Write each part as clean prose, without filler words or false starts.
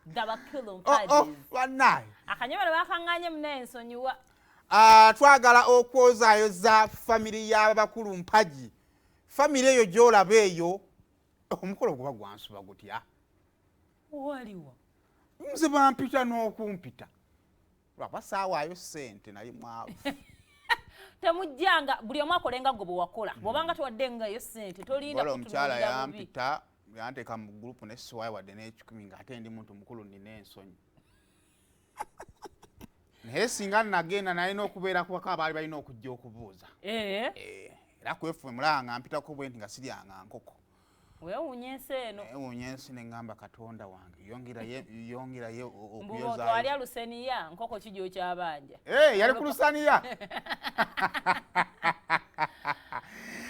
Dabakilo mpaji. Wanayi. Akanyomero bakanganye mnensonyiwa. Twagala okwozaayo za family y'abakulu mpaji. Family eyo gy'olaba eyo omukolo guba gwansuba gutya. Waliwo. Nze bampita n'okumpita. Lwabasaawayo ssente nali mwavu. Temujjanga buli omu akolenga gwe bwe wakola. Bw'obanga towaddengayo ssente tolinda kutunuulira omukyala yampita yanteeka mu gurupu n'essiwaayo wadde n'ekikumi ng'ate ndi muntu mukulu nina ensonyi. Naye singa nagenda nalina okubeera ku baka abaali balina okujja okubuuza. Era kwefu mulaba nga mpitako bwe nti nga siryanga nkoko. Weewuunya ensi eno. Weewuunya ensi ne ngamba Katonda wange yongerayo okuyozaayo. Mbugo twali aluseniya nkoko kijjo kyabanja. Yali ku lusaniya.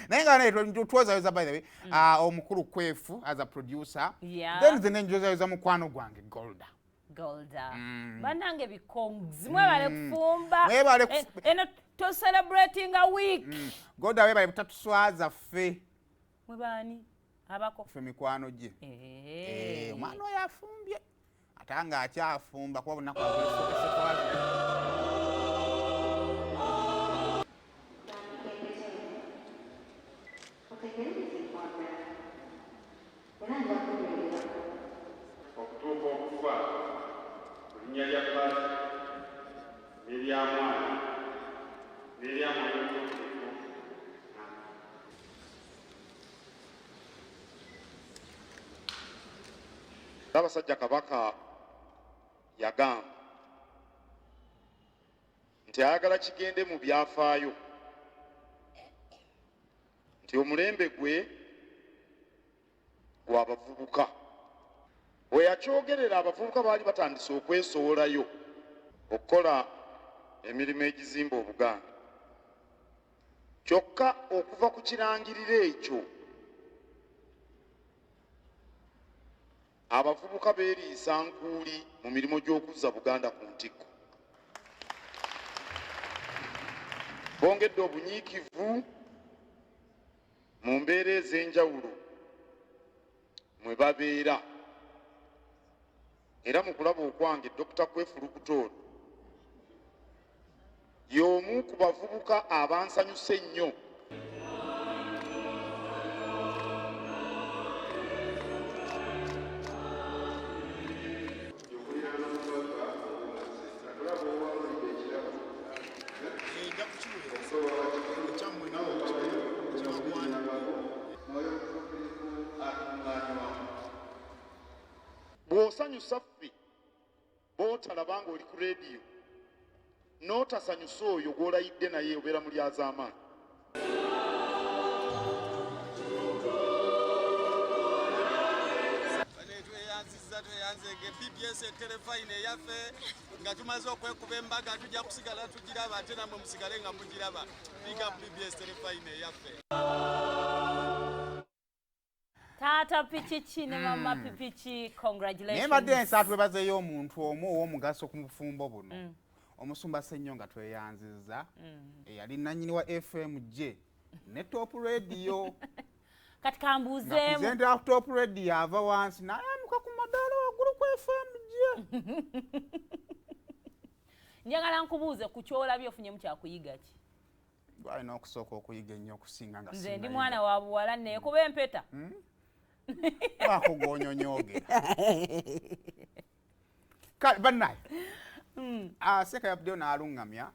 Naye nga naye twozayoza by the way omukulu kwefu as a producer. Then nze nenjozayoza mukwano gwange Golda. Banange bikonzi mwebale kufumba. Eno to celebrating a week. Golda webale butatuswaza ffe. Mwebani? Abako ffe mikwano gye. Omwana oyo afumbye. Ate nga akyafumba kuba bunaku okutuuka okufa linnya lya Paasi n'eryamwana n'eryamwana Ssaabasajja Kabaka yagamba nti ayagala kigende mu byafaayo nti omulembe gwe gw'abavubuka. Bwe yakyogerera abavubuka baali batandise okwesoolayo okukola emirimu egizimba Obuganda. Kyokka okuva ku kirangiriro ekyo abavubuka beeriisa nkuuli mu mirimu gy'okuzza Buganda ku ntikko. Bongedde obunyiikivu mu mbeera ez'enjawulo mwe babeera. Era mu kulaba okwange Dr. Kwefu Lukutoolo y'omu ku bavubuka abansanyuse ennyo. Bw'osanyusa ffe b'otalaba ng'oli ku leediyo n'otasanyusa oyo gw'olayidde naye obeera mu lyazaamaanyi. Tweyanzenge BBS telefayine yaffe nga tumaze okwekuba embaga tujja kusigala tugiraba ate nammwe musigale nga mugiraba. Biga BBS telefayine yaffe. Tata Pichichi ne mama Pipichi, congratulations. Naye mbadde nsatu twebazeeyo omuntu omu ow'omugaso ku bufumbo buno. Omusumba Ssenyo nga tweyanzizza. Yali nannyini wa FM gye ne Top Radio. Kati kambuuzeemu. Presenter Top Radio ava wansi n'ayamuka ku madaala waggulu ku FM gye. Njagala nkubuuze ku kyolabye ofunyemu kyakuyiga ki? Gwalina okusooka okuyiga ennyo okusinga nga nze ndi mwana wa buwala naye kuba empeta. Wako gw'onyonyoogera. Kale bannaye. Seka yabuddeyo n'alungamya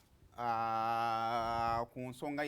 ku nsonga